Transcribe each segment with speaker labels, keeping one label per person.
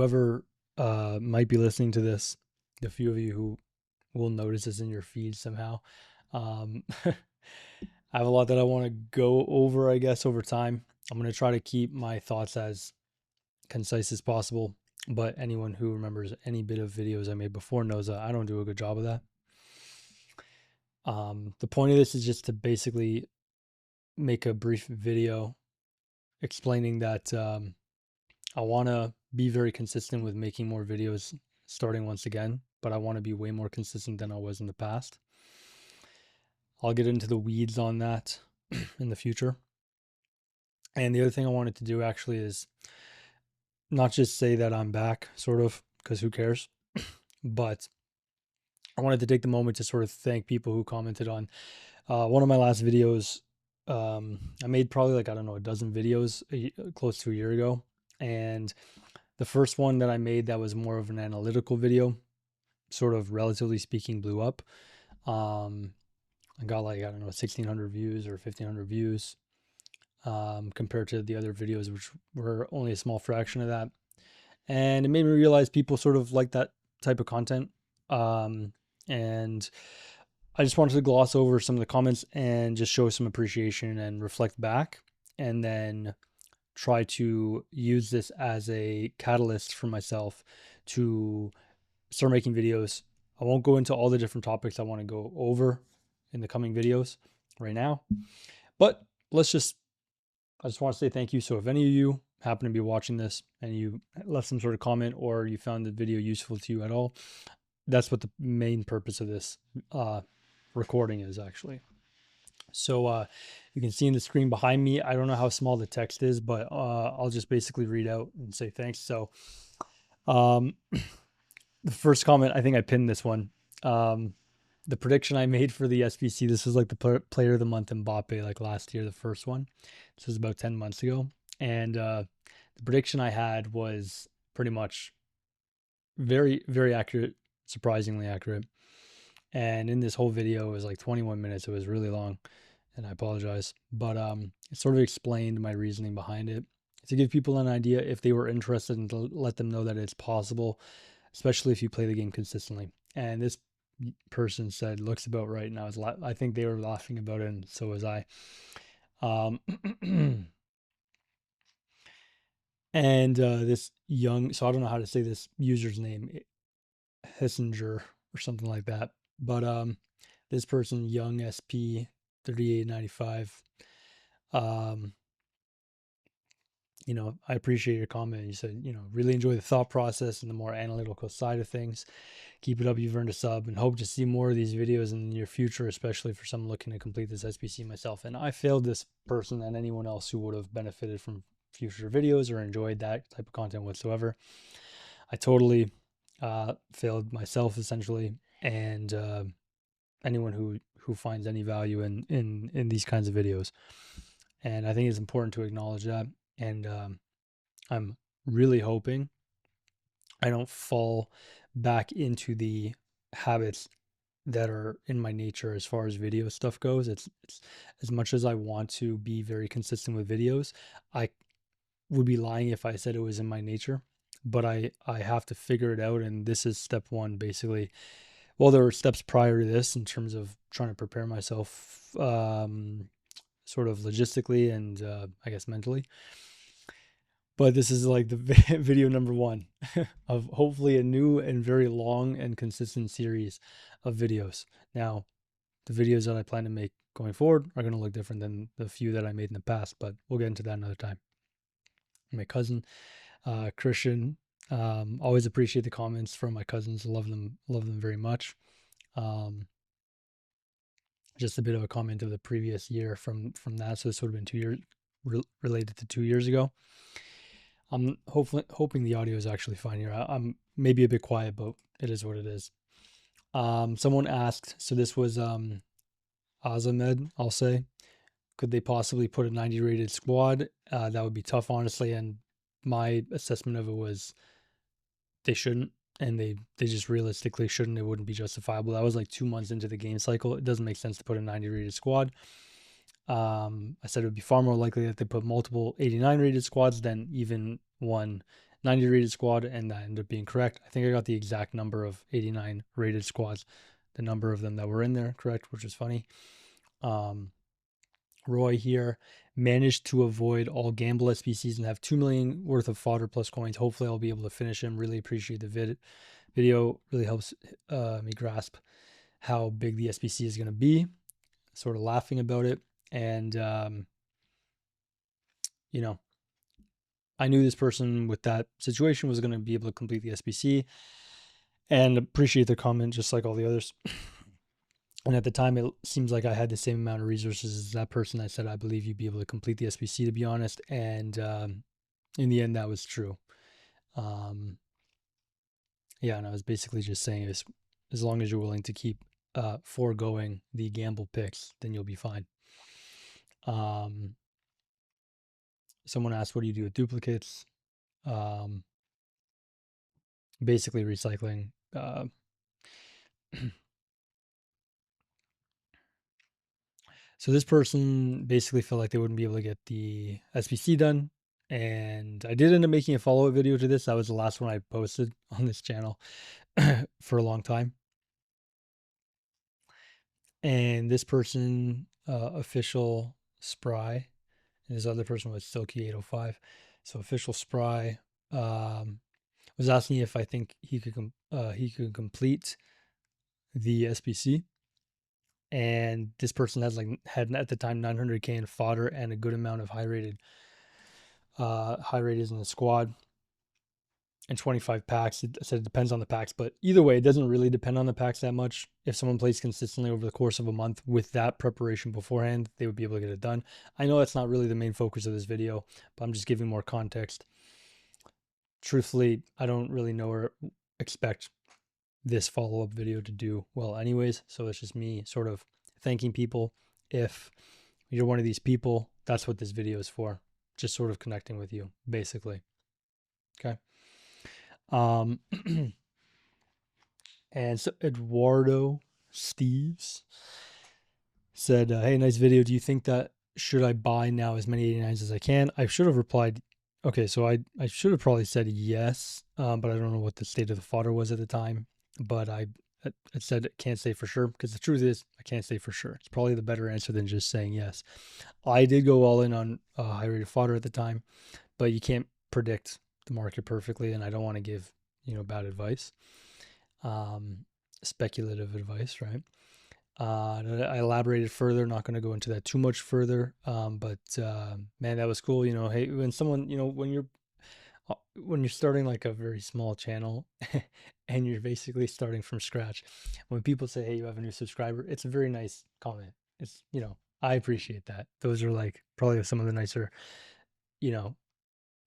Speaker 1: whoever might be listening to this, the few of you who will notice this in your feed somehow, I have a lot that I want to go over, I guess, over time. I'm going to try to keep my thoughts as concise as possible, but anyone who remembers any bit of videos I made before knows that I don't do a good job of that. The point of this is just to basically make a brief video explaining that I want to be very consistent with making more videos starting once again, but I want to be way more consistent than I was in the past. I'll get into the weeds on that in the future. And the other thing I wanted to do actually is not just say that I'm back, sort of, because who cares, but I wanted to take the moment to sort of thank people who commented on one of my last videos. I made probably like, I don't know, a dozen videos close to a year ago. And the first one that I made that was more of an analytical video, sort of relatively speaking, blew up. I got like, I don't know, 1,600 views or 1,500 views compared to the other videos, which were only a small fraction of that. And it made me realize people sort of like that type of content. And I just wanted to gloss over some of the comments and just show some appreciation and reflect back, and then try to use this as a catalyst for myself to start making videos. I won't go into all the different topics I want to go over in the coming videos right now, but I just want to say thank you. So if any of you happen to be watching this and you left some sort of comment or you found the video useful to you at all, that's what the main purpose of this recording is actually. So you can see in the screen behind me, I don't know how small the text is, but I'll just basically read out and say thanks. So the first comment, I think I pinned this one. The prediction I made for the SBC, this was like the player of the month Mbappe, like last year, the first one. This was about 10 months ago. And the prediction I had was pretty much very, very accurate, surprisingly accurate. And in this whole video, it was like 21 minutes. It was really long, and I apologize. But it sort of explained my reasoning behind it to give people an idea if they were interested, and to let them know that it's possible, especially if you play the game consistently. And this person said, looks about right. And I think they were laughing about it, and so was I. And this young, so I don't know how to say this user's name, Hessinger or something like that. But this person, Young SP 3895, I appreciate your comment. You said, really enjoy the thought process and the more analytical side of things. Keep it up. You've earned a sub, and hope to see more of these videos in the near future, especially for someone looking to complete this SBC myself. And I failed this person and anyone else who would have benefited from future videos or enjoyed that type of content whatsoever. I totally failed myself, essentially, and anyone who finds any value in these kinds of videos. And I think it's important to acknowledge that. And I'm really hoping I don't fall back into the habits that are in my nature as far as video stuff goes. It's as much as I want to be very consistent with videos, I would be lying if I said it was in my nature. But I have to figure it out, and this is step one, basically. Well, there were steps prior to this in terms of trying to prepare myself sort of logistically and I guess mentally. But this is like the video number one of hopefully a new and very long and consistent series of videos. Now, the videos that I plan to make going forward are going to look different than the few that I made in the past, but we'll get into that another time. My cousin, Christian, always appreciate the comments from my cousins. Love them very much. Just a bit of a comment of the previous year from that. So this would have been 2 years related to 2 years ago. I'm hoping the audio is actually fine here. I'm maybe a bit quiet, but it is what it is. Someone asked, so this was Azamed, I'll say, could they possibly put a 90 rated squad? That would be tough, honestly. And my assessment of it was they shouldn't, and they just realistically shouldn't. It wouldn't be justifiable. That was like 2 months into the game cycle. It doesn't make sense to put a 90 rated squad. I said it would be far more likely that they put multiple 89 rated squads than even one 90 rated squad, and that ended up being correct. I think I got the exact number of 89 rated squads, the number of them that were in there correct, which is funny. Roy here managed to avoid all gamble SBCs and have 2 million worth of fodder plus coins. Hopefully I'll be able to finish him. Really appreciate the video. Really helps me grasp how big the SBC is going to be. Sort of laughing about it. And, you know, I knew this person with that situation was going to be able to complete the SBC, and appreciate the comment just like all the others. And at the time, it seems like I had the same amount of resources as that person. I said, I believe you'd be able to complete the SBC, to be honest. And in the end, that was true. Yeah, and I was basically just saying, as long as you're willing to keep foregoing the gamble picks, then you'll be fine. Someone asked, what do you do with duplicates? Basically recycling. So this person basically felt like they wouldn't be able to get the SBC done. And I did end up making a follow-up video to this. That was the last one I posted on this channel for a long time. And this person, official Spry, and this other person was Silky805. So official Spry was asking if I think he could complete the SBC. And this person had at the time 900k in fodder and a good amount of high rated in the squad and 25 packs. It said it depends on the packs, but either way, it doesn't really depend on the packs that much. If someone plays consistently over the course of a month with that preparation beforehand, they would be able to get it done. I know that's not really the main focus of this video, but I'm just giving more context. Truthfully, I don't really know or expect this follow-up video to do well anyways, so it's just me sort of thanking people. If you're one of these people, that's what this video is for, just sort of connecting with you, basically. Okay. And so Eduardo Steves said, hey, nice video. Do you think that should I buy now as many 89s as I can? I should have replied, okay, so I should have probably said yes, but I don't know what the state of the fodder was at the time. But I said can't say for sure, because the truth is I can't say for sure. It's probably the better answer than just saying yes. I did go all in on high rated fodder at the time, but you can't predict the market perfectly, and I don't want to give bad advice, speculative advice, right? I elaborated further, not going to go into that too much further, but man, that was cool. Hey, when someone, when you're starting like a very small channel and you're basically starting from scratch, when people say, hey, you have a new subscriber, it's a very nice comment. It's, I appreciate that. Those are like probably some of the nicer,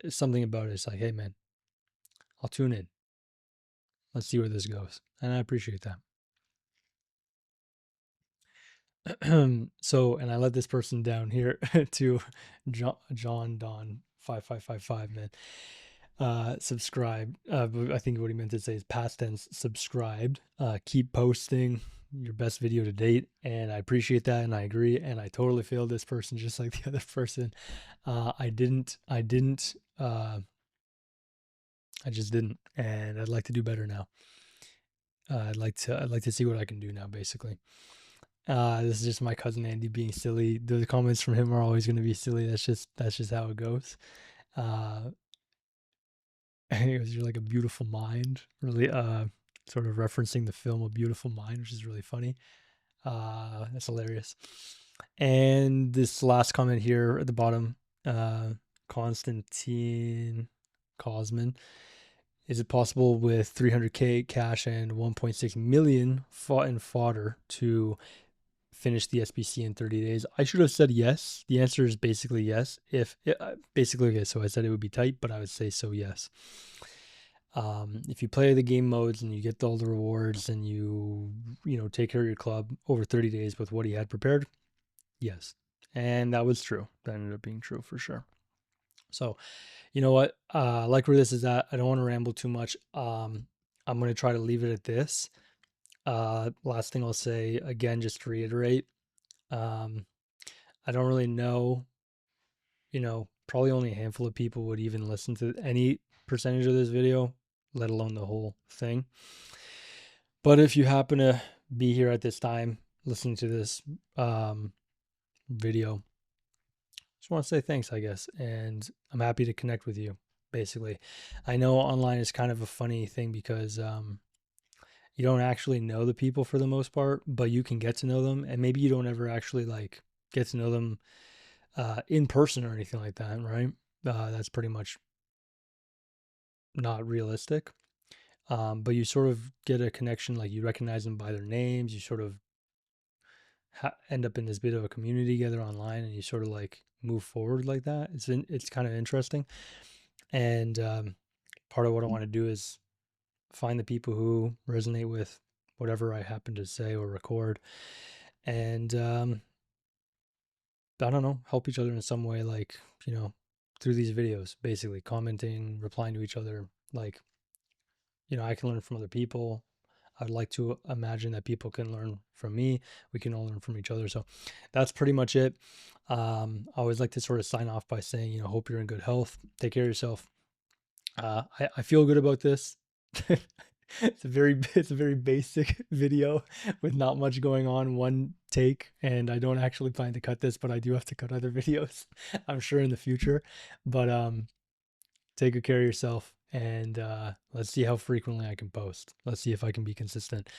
Speaker 1: something about it. It's like, hey man, I'll tune in. Let's see where this goes. And I appreciate that. So, and I let this person down here to John Don 5555, man. Subscribe. I think what he meant to say is past tense subscribed. Keep posting your best video to date, and I appreciate that, and I agree, and I totally failed this person just like the other person. I just didn't, and I'd like to do better now. I'd like to see what I can do now, basically. This is just my cousin Andy being silly. The comments from him are always going to be silly. That's just how it goes. It was like a beautiful mind, really sort of referencing the film A Beautiful Mind, which is really funny. That's hilarious. And this last comment here at the bottom, Constantine Cosman. Is it possible with 300k cash and 1.6 million in fodder to finish the SBC in 30 days? I should have said yes. The answer is basically yes. Basically, okay, so I said it would be tight, but I would say so yes. If you play the game modes and you get all the rewards and you take care of your club over 30 days with what he had prepared, yes. And that was true. That ended up being true for sure. So, you know what? I like where this is at. I don't want to ramble too much. I'm going to try to leave it at this. Last thing I'll say, again, just to reiterate, I don't really know, probably only a handful of people would even listen to any percentage of this video, let alone the whole thing. But if you happen to be here at this time listening to this video, just want to say thanks, I guess. And I'm happy to connect with you, basically. I know online is kind of a funny thing because you don't actually know the people for the most part, but you can get to know them. And maybe you don't ever actually like get to know them in person or anything like that, right? That's pretty much not realistic. But you sort of get a connection, like you recognize them by their names. You sort of end up in this bit of a community together online, and you sort of like move forward like that. It's kind of interesting. And part of what I want to do is find the people who resonate with whatever I happen to say or record, and I don't know, help each other in some way, like, through these videos, basically commenting, replying to each other. Like, I can learn from other people. I'd like to imagine that people can learn from me. We can all learn from each other. So that's pretty much it. I always like to sort of sign off by saying, hope you're in good health. Take care of yourself. I feel good about this. It's a very basic video with not much going on, one take, and I don't actually plan to cut this, but I do have to cut other videos, I'm sure, in the future. But take good care of yourself, and let's see how frequently I can post. Let's see if I can be consistent.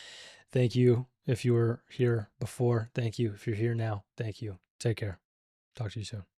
Speaker 1: Thank you if you were here before. Thank you if you're here now. Thank you. Take care. Talk to you soon.